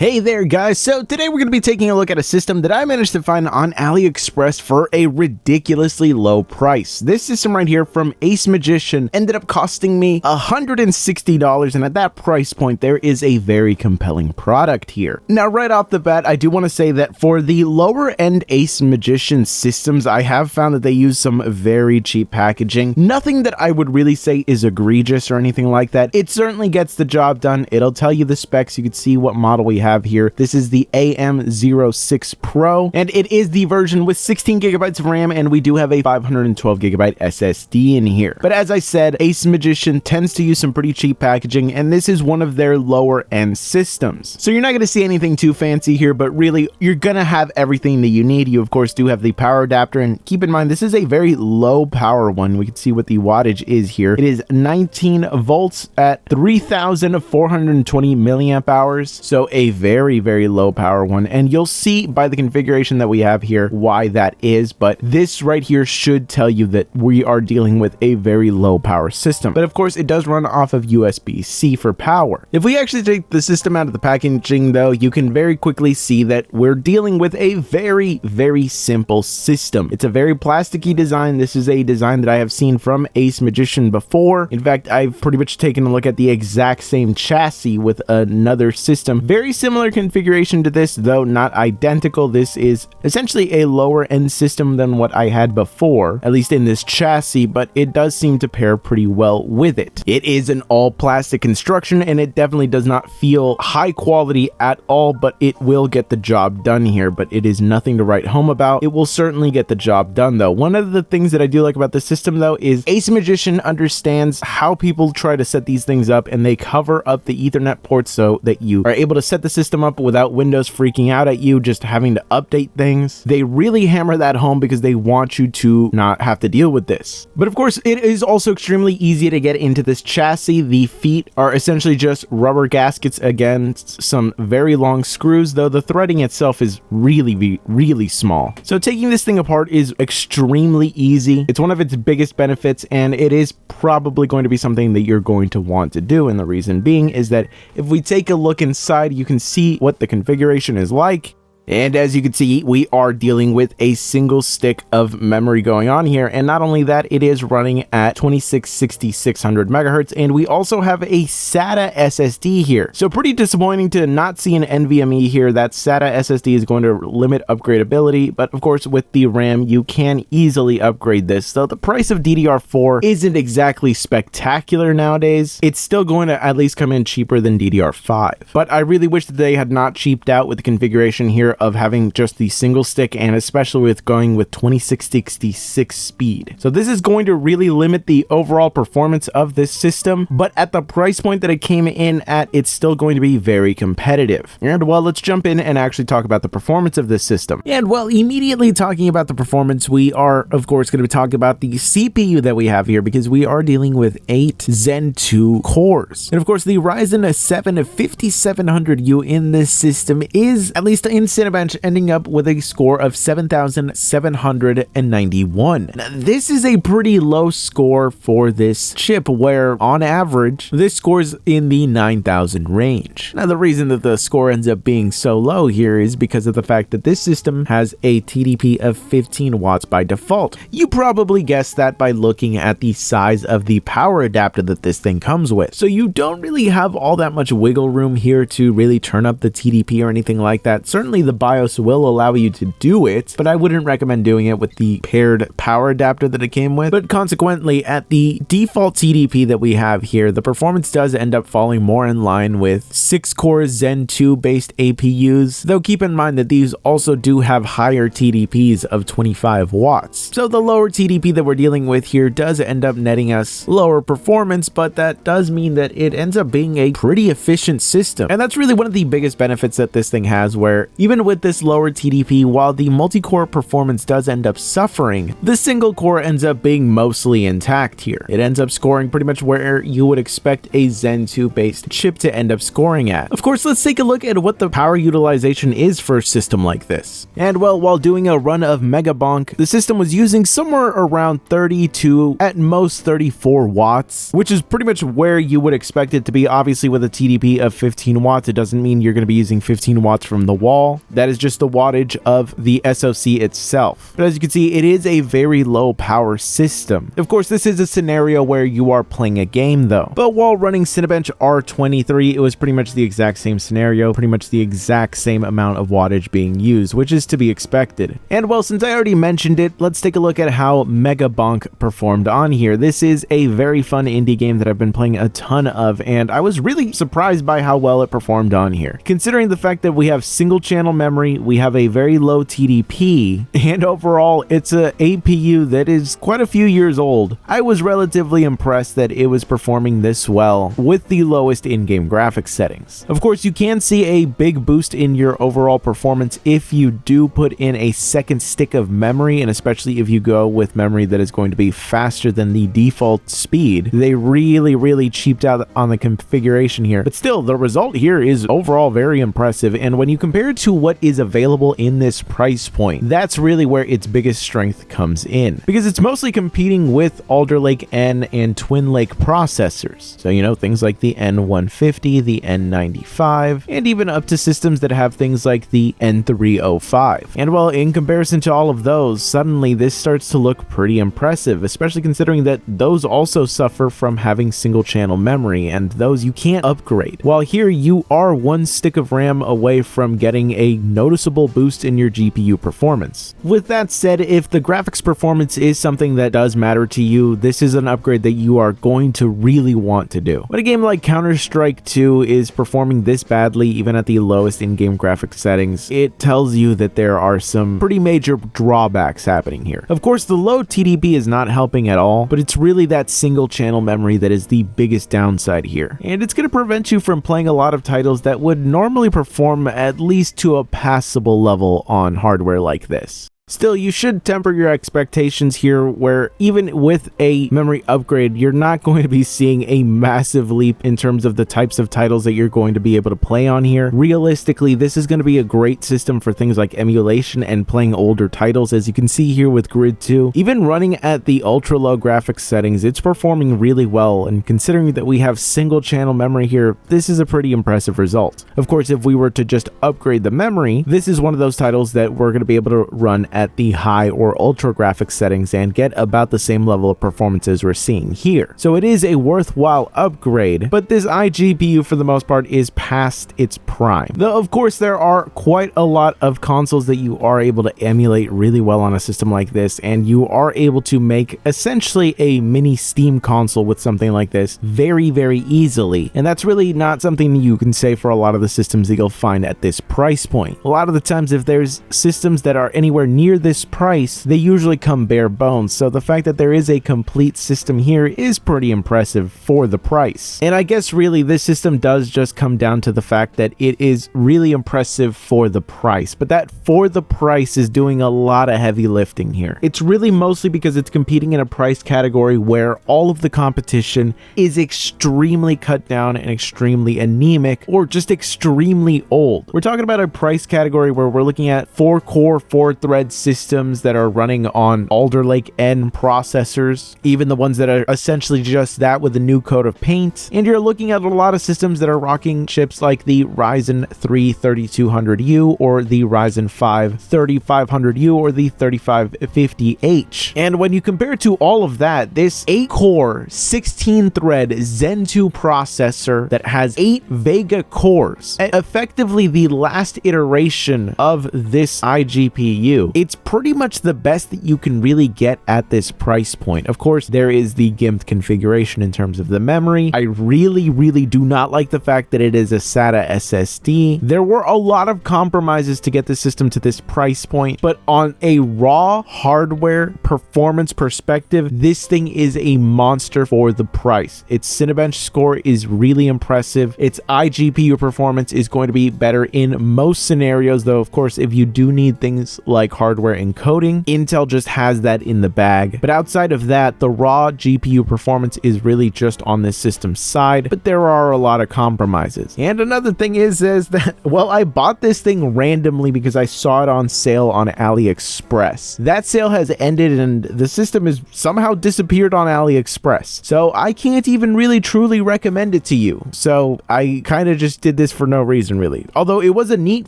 Hey there guys, so today we're going to be taking a look at a system that I managed to find on AliExpress for a ridiculously low price. This system right here from Ace Magician ended up costing me $160, and at that price point there is a very compelling product here. Now right off the bat, I do want to say that for the lower end Ace Magician systems, I have found that they use some very cheap packaging. Nothing that I would really say is egregious or anything like that. It certainly gets the job done. It'll tell you the specs. You can see what model we have here. This is the AM06 Pro, and it is the version with 16 gigabytes of RAM, and we do have a 512 gigabyte SSD in here. But as I said, Ace Magician tends to use some pretty cheap packaging, and this is one of their lower end systems. So you're not going to see anything too fancy here, but really you're going to have everything that you need. You of course do have the power adapter, and keep in mind this is a very low power one. We can see what the wattage is here. It is 19 volts at 3,420 milliamp hours. So a very low power one, and you'll see by the configuration that we have here why that is, but this right here should tell you that we are dealing with a very low power system. But of course it does run off of USB-C for power. If we actually take the system out of the packaging though, you can very quickly see that we're dealing with a very simple system. It's a very plasticky design. This is a design that I have seen from Ace Magician before. In fact, I've pretty much taken a look at the exact same chassis with another system. Very similar configuration to this, though not identical. This is essentially a lower end system than what I had before, at least in this chassis, but it does seem to pair pretty well with it. It is an all plastic construction, and it definitely does not feel high quality at all, but it will get the job done here. But it is nothing to write home about. It will certainly get the job done though. One of the things that I do like about the system though is Ace Magician understands how people try to set these things up, and they cover up the Ethernet ports so that you are able to set the system up without Windows freaking out at you, just having to update things. They really hammer that home because they want you to not have to deal with this. But of course, it is also extremely easy to get into this chassis. The feet are essentially just rubber gaskets against some very long screws, though the threading itself is really small. So taking this thing apart is extremely easy. It's one of its biggest benefits, and it is probably going to be something that you're going to want to do. And the reason being is that if we take a look inside, you can see what the configuration is like. And as you can see, we are dealing with a single stick of memory going on here. And not only that, it is running at 2660-600 megahertz. And we also have a SATA SSD here. So pretty disappointing to not see an NVMe here. That SATA SSD is going to limit upgradability. But of course, with the RAM, you can easily upgrade this. So the price of DDR4 isn't exactly spectacular nowadays. It's still going to at least come in cheaper than DDR5. But I really wish that they had not cheaped out with the configuration here of having just the single stick, and especially with going with 2666 speed. So this is going to really limit the overall performance of this system, but at the price point that it came in at, it's still going to be very competitive. And well, let's jump in and actually talk about the performance of this system. And well, immediately talking about the performance, we are of course going to be talking about the CPU that we have here, because we are dealing with 8 Zen 2 cores. And of course, the Ryzen 7 5700U in this system is, at least in Cinebench, ending up with a score of 7,791. Now, this is a pretty low score for this chip, where on average this scores in the 9,000 range. Now, the reason that the score ends up being so low here is because of the fact that this system has a TDP of 15 watts by default. You probably guessed that by looking at the size of the power adapter that this thing comes with. So you don't really have all that much wiggle room here to really turn up the TDP or anything like that. Certainly the BIOS will allow you to do it, but I wouldn't recommend doing it with the paired power adapter that it came with. But consequently, at the default TDP that we have here, the performance does end up falling more in line with 6-core Zen 2 based APUs, though keep in mind that these also do have higher TDPs of 25 watts. So the lower TDP that we're dealing with here does end up netting us lower performance, but that does mean that it ends up being a pretty efficient system. And that's really one of the biggest benefits that this thing has, where even even with this lower TDP, while the multi-core performance does end up suffering, the single core ends up being mostly intact here. It ends up scoring pretty much where you would expect a Zen 2 based chip to end up scoring at. Of course, let's take a look at what the power utilization is for a system like this. And well, while doing a run of Megabonk, the system was using somewhere around 30 to at most 34 watts, which is pretty much where you would expect it to be. Obviously, with a TDP of 15 watts, it doesn't mean you're going to be using 15 watts from the wall. That is just the wattage of the SoC itself. But as you can see, it is a very low power system. Of course, this is a scenario where you are playing a game though. But while running Cinebench R23, it was pretty much the exact same scenario, pretty much the exact same amount of wattage being used, which is to be expected. And well, since I already mentioned it, let's take a look at how Megabonk performed on here. This is a very fun indie game that I've been playing a ton of, and I was really surprised by how well it performed on here. Considering the fact that we have single channel memory, we have a very low TDP, and overall it's a APU that is quite a few years old, I was relatively impressed that it was performing this well with the lowest in-game graphics settings. Of course, you can see a big boost in your overall performance if you do put in a second stick of memory, and especially if you go with memory that is going to be faster than the default speed. They really cheaped out on the configuration here, but still the result here is overall very impressive. And when you compare it to what is available in this price point, that's really where its biggest strength comes in, because it's mostly competing with Alder Lake N and Twin Lake processors. So, you know, things like the N150, the N95, and even up to systems that have things like the N305. And well, in comparison to all of those, suddenly this starts to look pretty impressive, especially considering that those also suffer from having single channel memory, and those you can't upgrade. While here you are one stick of RAM away from getting a noticeable boost in your GPU performance. With that said, if the graphics performance is something that does matter to you, this is an upgrade that you are going to really want to do. When a game like Counter-Strike 2 is performing this badly, even at the lowest in-game graphics settings, it tells you that there are some pretty major drawbacks happening here. Of course, the low TDP is not helping at all, but it's really that single channel memory that is the biggest downside here. And it's going to prevent you from playing a lot of titles that would normally perform at least to a passable level on hardware like this. Still, you should temper your expectations here, where even with a memory upgrade, you're not going to be seeing a massive leap in terms of the types of titles that you're going to be able to play on here. Realistically, this is going to be a great system for things like emulation and playing older titles. As you can see here with Grid 2, even running at the ultra low graphics settings, it's performing really well, and considering that we have single channel memory here, this is a pretty impressive result. Of course, if we were to just upgrade the memory, this is one of those titles that we're going to be able to run at the high or ultra graphics settings and get about the same level of performance as we're seeing here. So it is a worthwhile upgrade, but this iGPU for the most part is past its prime. Though of course there are quite a lot of consoles that you are able to emulate really well on a system like this, and you are able to make essentially a mini Steam console with something like this very easily. And that's really not something you can say for a lot of the systems that you'll find at this price point. A lot of the times, if there's systems that are anywhere near this price, they usually come bare bones, so the fact that there is a complete system here is pretty impressive for the price. And I guess really this system does just come down to the fact that it is really impressive for the price, but that for the price is doing a lot of heavy lifting here. It's really mostly because it's competing in a price category where all of the competition is extremely cut down and extremely anemic, or just extremely old. We're talking about a price category where we're looking at 4-core, 4-thread systems that are running on Alder Lake N processors, even the ones that are essentially just that with a new coat of paint. And you're looking at a lot of systems that are rocking chips like the Ryzen 3 3200U or the Ryzen 5 3500U or the 3550H. And when you compare to all of that, this 8-core 16-thread Zen 2 processor that has 8 Vega cores, effectively the last iteration of this iGPU, it's pretty much the best that you can really get at this price point. Of course, there is the gimped configuration in terms of the memory. I really do not like the fact that it is a SATA SSD. There were a lot of compromises to get the system to this price point, but on a raw hardware performance perspective, this thing is a monster for the price. Its Cinebench score is really impressive. Its iGPU performance is going to be better in most scenarios, though of course if you do need things like hardware encoding, Intel just has that in the bag. But outside of that, the raw GPU performance is really just on this system's side, but there are a lot of compromises. And another thing is that, well, I bought this thing randomly because I saw it on sale on AliExpress. That sale has ended and the system has somehow disappeared on AliExpress. So I can't even really truly recommend it to you. So I kind of just did this for no reason really. Although it was a neat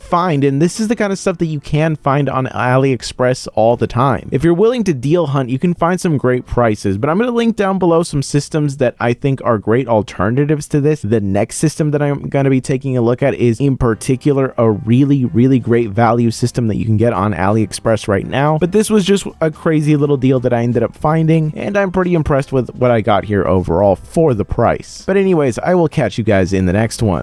find, and this is the kind of stuff that you can find on AliExpress all the time. If you're willing to deal hunt, you can find some great prices, but I'm going to link down below some systems that I think are great alternatives to this. The next system that I'm going to be taking a look at is in particular a really great value system that you can get on AliExpress right now. But this was just a crazy little deal that I ended up finding, and I'm pretty impressed with what I got here overall for the price. But anyways, I will catch you guys in the next one.